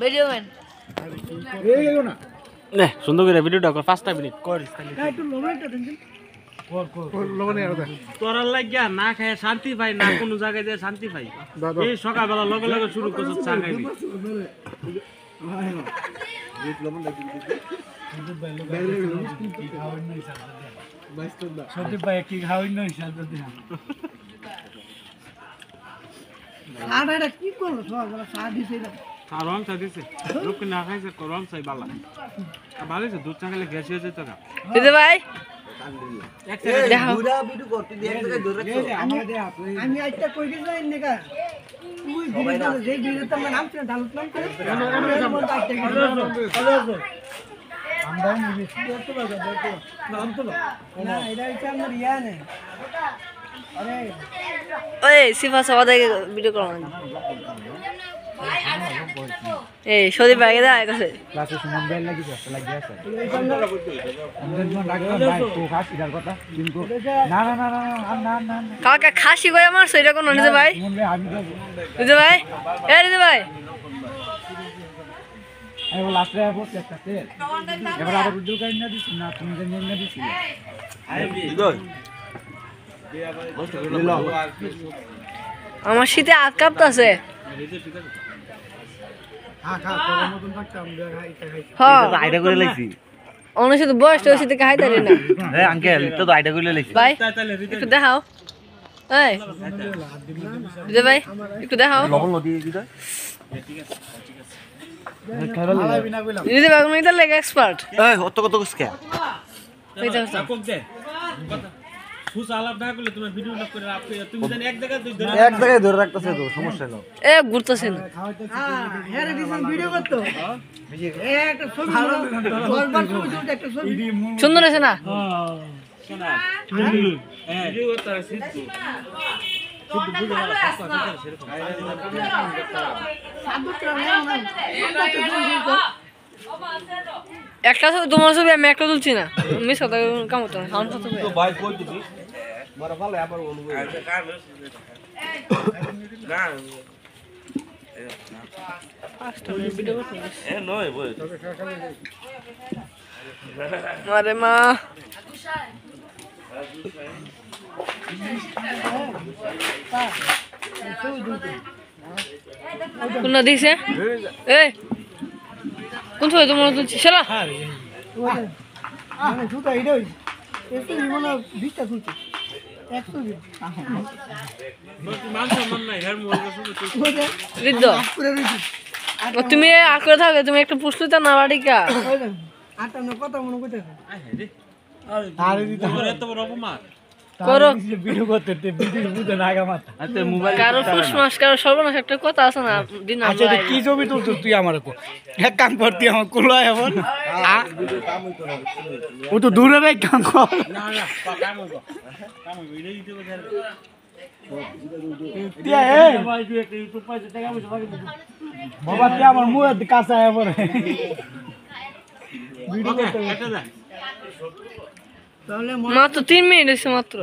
ভিডিওম্যান নে সুন্দর করে ভিডিওটা কর 5টা মিনিট কর একটু লবণটা দেন তোরার লাগিয়া না খায় শান্তি পাই না কোনো জায়গায় যায় শান্তি পাই এই সকালবেলা লগে লগে শুরু করছ চা খাইবি সত্যি ভাই কি খাওয়াই না হিসাব দিন সাড়াটা কি করলো সকালবেলা চা দিছে না গরম চা দিছে লোক না খাইছে গরম চাই বালা ভালো আছে দুধ চা খেলে গ্যাস হয়ে যেত না দিদি ভাই আমি আজটা কই গেছি এনেকা তুই ভিডিও যে ভিডিওতে আমরা নাম ছিল ডাউনলোড নাম করে আমরা মুভি দেখতে পাবো নাম তো না এটা হচ্ছে আমার ইয়া নে আরে ওই সিফা সবাই ভিডিও করো না এই সদি বাইরে দা আছে ক্লাসে সুমন বেল লাগি আছে লাগি আছে আমরা লাগবে ভাই তো খাসি দার কথা কিন্তু না না না না না না কাকা খাসি কই আমার সেটা কোন নিতে ভাই নিতে ভাই এ নিতে ভাই এই লাস্টে পড়তে আছে এবার আবার ভিডিও কাই না দিছ না তুমি যে নিয়ে দিছি আমার শীতে হাত কাঁপতাছে আইডা করে লাইছি অন্য শুধু বয়স হয়েছে থেকে খাইতে পারি না এই আঙ্কেল তো আইডা করে লাইছি ভাই একটু দেখাও এই দিদি ভাই একটু দেখাও লবণ নদী দিদা দিদি ভাই তুমি তো লেগে এক্সপার্ট এই কত কত কসকে এই দেখো ফুস আলাপ না করলে তোমার ভিডিও না করে আপনি তুমি জানেন এক জায়গায় ধরে রাখতেছে তো সমস্যা না এ ঘুরতেছে না হ্যাঁ রে দিছেন ভিডিও করতে এ একটা ছবি গলবার ছবি তুলতে একটা ছবি সুন্দর আছে না শোনা ভিডিও করতে আছে সিদ্ধু বুঝে ভালো একটা ছবি তোমার ছবি আমি একটা তুলছি না মিস কথা কাম হতো না সাউন্ড কথা তো ভাই কই দিবি বড় ভালো আবার অনুভব না এ নয় বল আরে মা কোন দিছে এই কোন ছবি তোমার তুলছি শালা মানে জুতা এটাই এসে মনে 20টা তুলছি 100 তুমি আর করে থাকো তুমি একটু পুষলে তো না বাড়ি কা কথা মনে করতেছে করো ভিডিও করতে ভিডিও বুঝে না আগা মাথা আচ্ছা মোবাইল কারো ফুসমাস কারো সর্বনাশ একটা কথা আছে না দিন আচ্ছা কি ছবি তুলছ তুই আমার কো এক কাম করতি আমার কোলায় এখন ও তো দূরে রে কাম কর না না কাম হইবো ভিডিও দিতে হবে তিয়া এ ভাই তুই একটা ইউটিউব পাইছে টাকা পয়সা বাকি বাবা তুই আমার মুয়ের কাছে আয় পরে ভিডিও করতে তাহলে মাত্র 3 মিনিট হইছে মাত্র